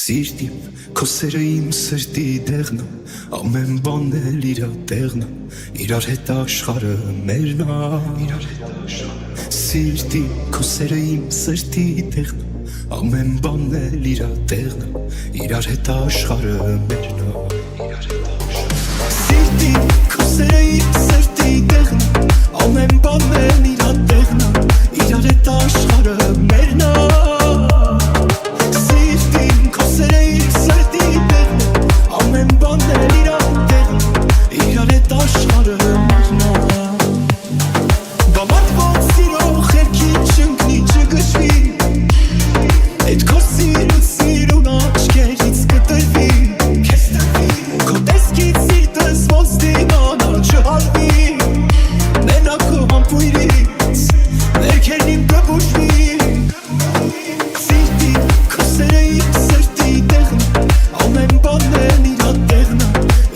Սիրտիմ, քո Քո սերը իմ սրտի դեղն է, ամեն բանն էլ իրա տեղն է, իրար հետ աշխարհը մերն է, Սիրտի, քո սերը իմ սրտի դեղն է, ամեն բանն էլ իրա տեղն է, իրար հետ աշխարհը մերն է, Սիրտի, քո սերը իմ սրտի դեղն է, ամեն բանն էլ իրա տեղն է, իրար հետ աշխարհը մերն է, Սիրտի, քո սերը իմ սրտի դեղն է, ամեն բանն էլ իրա տեղն է, իրար հետ աշխարհը մերն է, Բամատ ոնց սիրո խելքի չընկնի չգշվի, Էդ քո սիրուց սիրուն աչքերից կտրվի, Քեզ տրվի, քո տեսքից սիրտս ոնց դիմանա չհալվի, Մենակ քո համբույրից ներքերն իմ կբուժվի, Սիրտի, քո սերը իմ սրտի տեղն է, ամեն բանն էլ իրա տեղն է,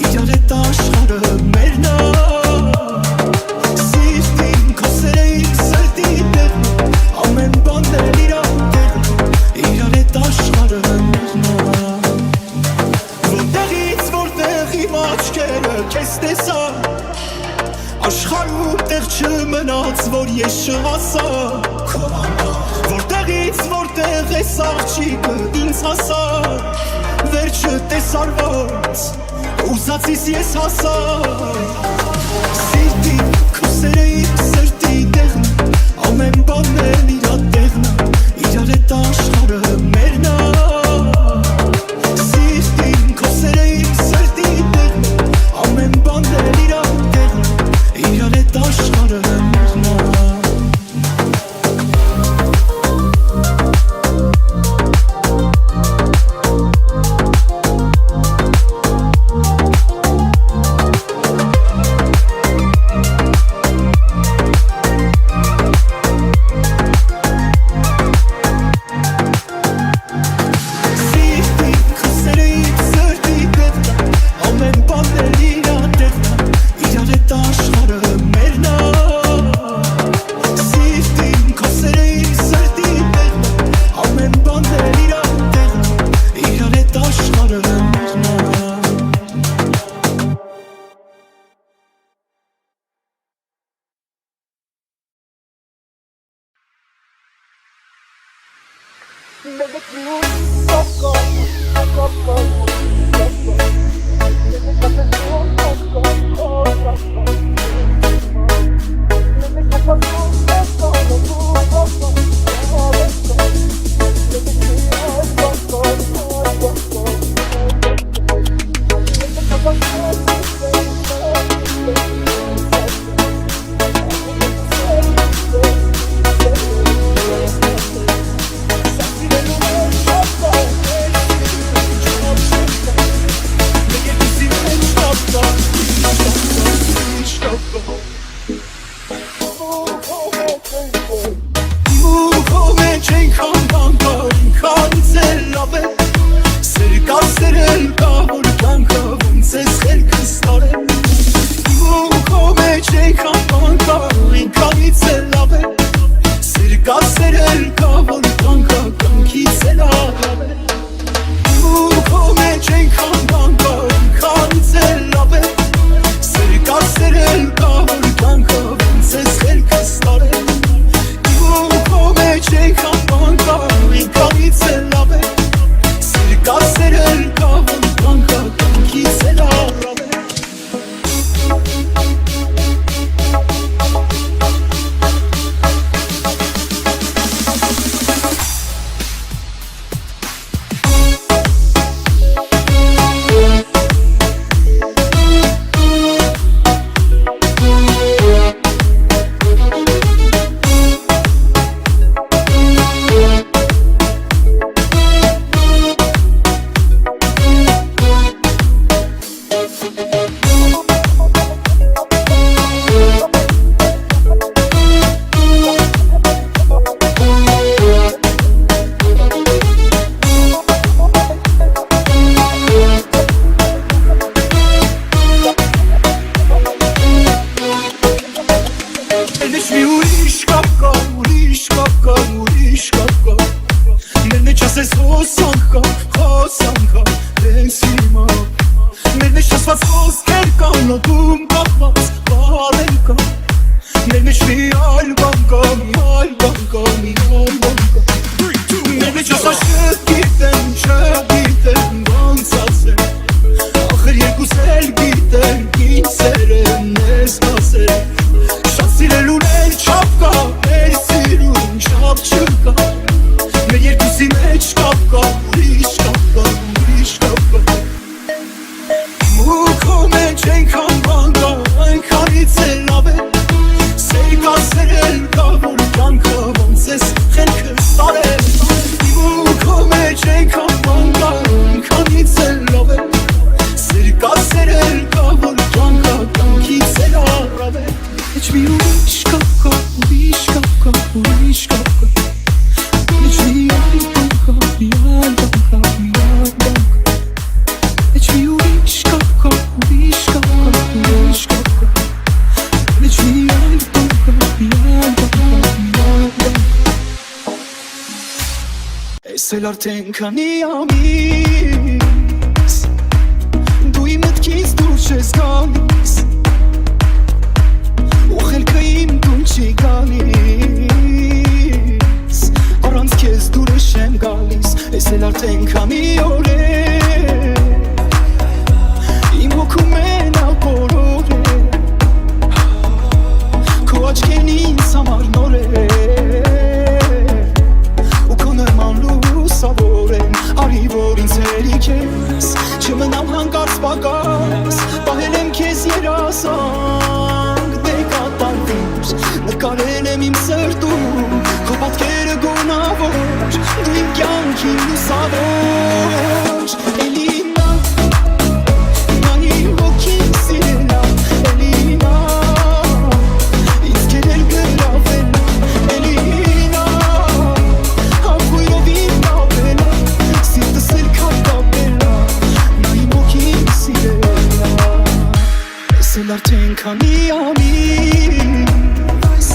իրար հետ աշխարհը մերն է, Սիրտի, քո սերը իմ սրտի տեղն է, ամեն բանն էլ իրա տեղն է, իրար հետ աշխարհը մերն է, Որտեղից որտեղ իմ աչքերը քեզ տեսա, Աշխարհում տեղ չմնաց, որ ես չհասա, Որտեղից որտեղ ես աղջիկը ինձ հասա, Վերջը տեսարված, ուզածիս ես հասա, Սիրտի, քո սերը իմ սրտի տեղն է, ամեն բանն էլ իրա տեղն է, իրար հետ աշխարհը մերն է, Սիրտի, քո սերը իմ սրտի տեղն է, ամեն բանն էլ իրա տեղն է, իրար հետ աշխարհը մերն է, Սիրտի, քո սերը իմ սրտի տեղն է, ամեն բանն էլ իրա տեղն է, իրար հետ աշխարհը մերն է, Սիրտի, քո սերը իմ սրտի տեղն է, ամեն բանն էլ իրա տեղն է, իրար հետ աշխարհը մերն է, Մուխով է չենքան բանկար, ինքանից էլ լավ է, Սեր կա սերել կա, որ կյանքը ոնց ես խելքս տարել, Մուխով է չենքան բանկար, ինքանից էլ լավ է, Սեր կա սերել կա, որ կյանքը կյանքից էլ լավ է, Մուխով է չենքան բանկար, ինքանից էլ լավ է, Սեր կա սերել կա, որ կյանքը ոնց ես խելքս տարել, Չենքան բանկար, ինքանից էլ լավ է, Սեր կա սերել կա, որ կյանքը կյանքից էլ լավ է, Ես էլ արդեն քանի ամիս դու իմ մտքից դուրս ես գալիս ու խելքը իմ դուն չի գալիս առանց քեզ դուրս չեմ գալիս ես էլ արդեն քանի օր է իմ հոգում են ապորոր է քո աչքերն ինձ համար նոր է Արի որ ինձ հերիք ես Չմնամ հանկարծ պակաս Պահել եմ քեզ երազանք Դե կատարվիր Նկարել եմ իմ սրտում Քո պատկերը գունավոր Դու իմ կյանքի լուսավոր Էլի նա Նա իմ հոգին սիրելա Էլի նա Ինձ կերել գրավել Էլի նա Հապույրով իմ կապել Սիրտս էլ կապելա Նա իմ հոգին սիրելա Ես էլ արդեն քանի ամիս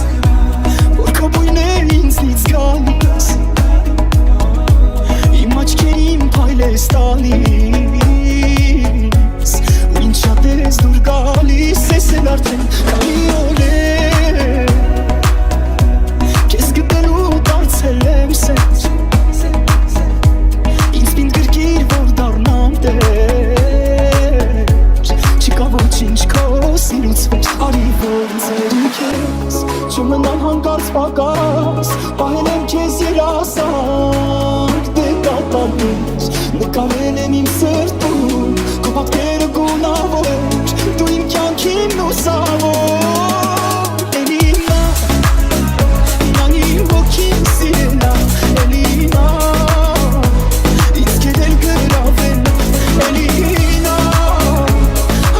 Որ քո բույներ ինձնից գալիս Իմ աչքերին փայլ ես տալիս Ու ինչ շատ ես դուր գալիս Ես էլ արդեն քանի օր է Քեզ գտելու դարձել եմ սեր Արի որ ինձ հերիք ես Չմնամ հանկարծ պակաս Պահել եմ քեզ երազանք Դե կատարվիր Նկարել եմ իմ սրտում Քո պատկերը գունավոր Դու իմ կյանքին լուսավոր Էլի նա Նա իմ հոգին սիրելա Էլի նա Ինձ կերել գրավել Էլի նա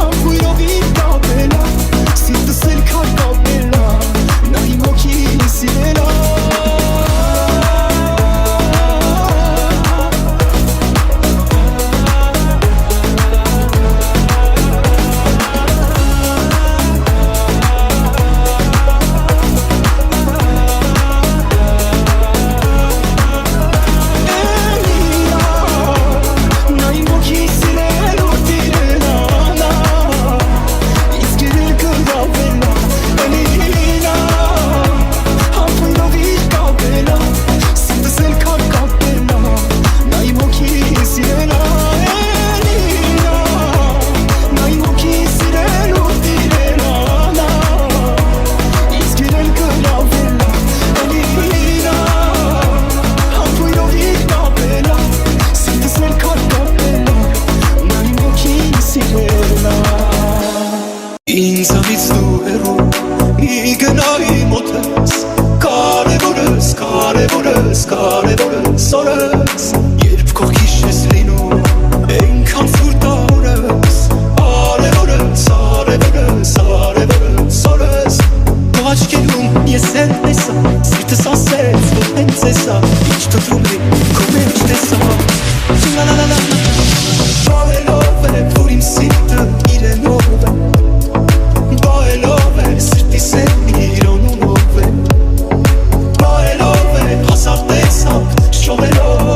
Հապույրով իմ կապելա Սիրտս էլ կապելա Նա իմ հոգին սիրելա Ինձանից դու հեռու մի գնայի մոտես Կարևորս, կարևորս, կարևորս օրս Երբ կողքիս ես լինում Այնքան սուր տավորս Արևորս, արևորս, արևորս օրս Քո աչքերում ես էլ տեսա Սիրտս ասեց, որ հենց էսա Ինչ տտրում է, քո մեջ տեսա Լա-լա-լա-լա Բարելով է, որ իմ սիրտը իրենով է Բայելով է, սրտիս է իրոնումով է Բայելով է, հազար տեսակ, շողելով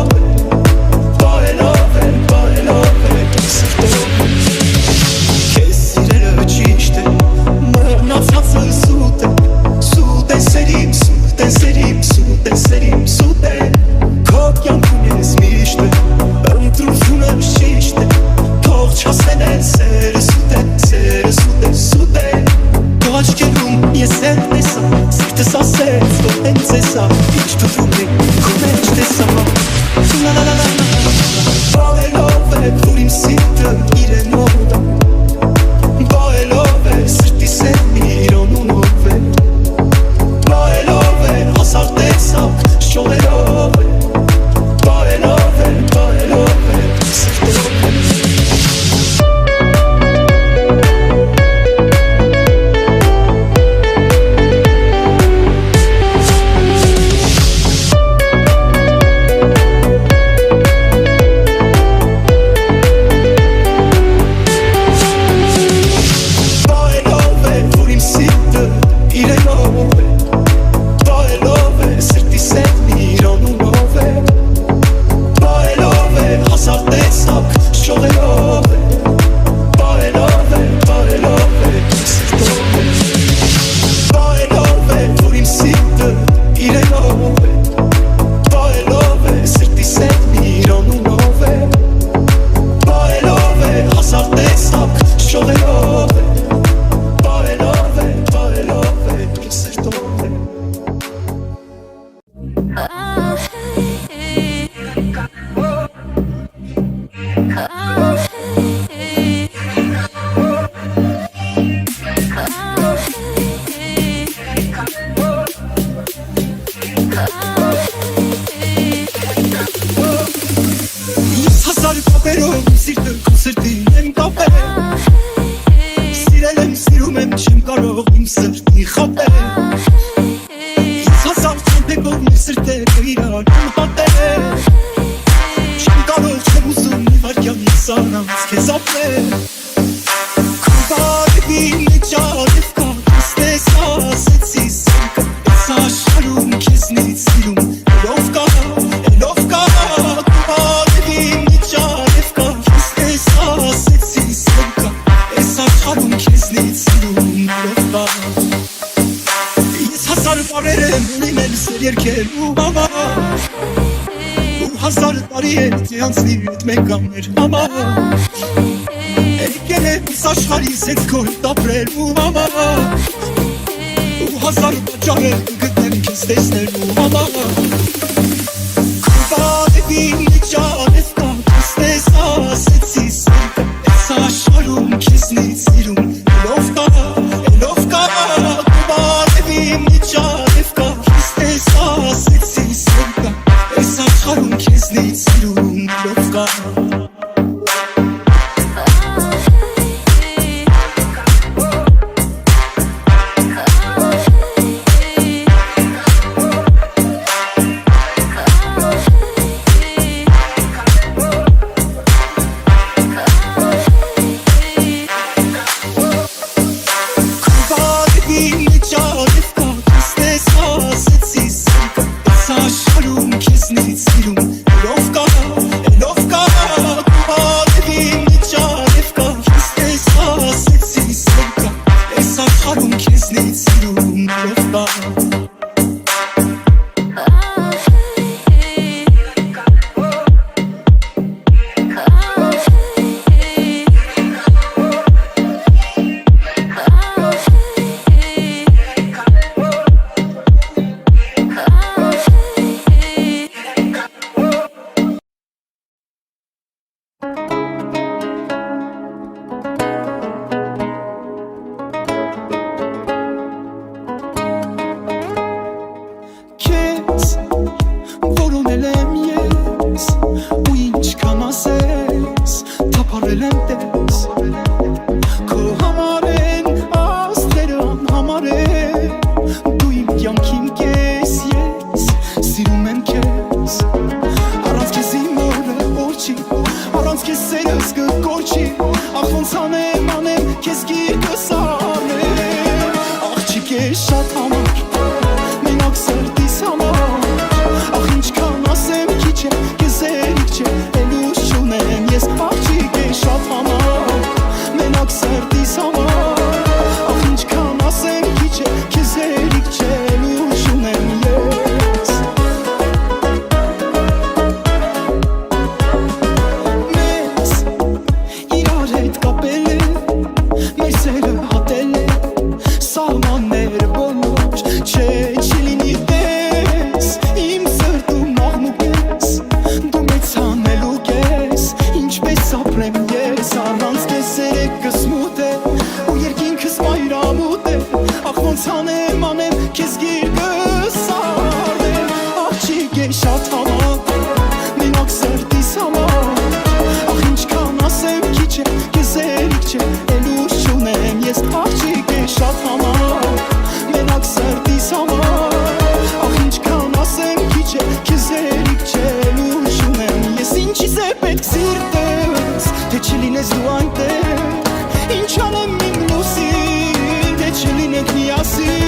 Ես հազար կապերով սիրտը կոնսերտին եմ կապել Սիրել եմ, սիրում եմ, չեմ կարող իմ սրտի խապել Ես հազար ճամպեկով մեր սրտերը իրար եմ հատել Չեմ կարող, չեմ ուզում մի վարկյան ես առանց քեզ ապրել Քո բարևի մեջ արև կա, ես տես ասեցի սենկա Ես աշխարհում քեզնից սիրում Elով կա, elով կա Քո բարևի մեջ արև կա, ես տես ասեցի սենկա Ես աշխարհում քեզնից սիրում Elով կա Ես հազար բարեր եմ ունիմ էլ սեր երկել ու համար Ու հազար տարի է թե անցնի էդ մեկ ամեր համար Եկել եմ իս աշխարհիս հետ քո հետ ապրել ու համար Ու հազար պատճառ է գտնեմ քեզ տեսնելու համար Քո բարևի մեջ արև կա, ես տես ասեցի սենկա Ես աշխարհում քեզնից սիրում Elով կա, elով կա Քո բարևի մեջ արև կա, ես տես ասեցի սենկա Ես աշխարհում քեզնից սիրում Elով կա Ինչ անեմ իմ լուսին, թե չլինենք միասին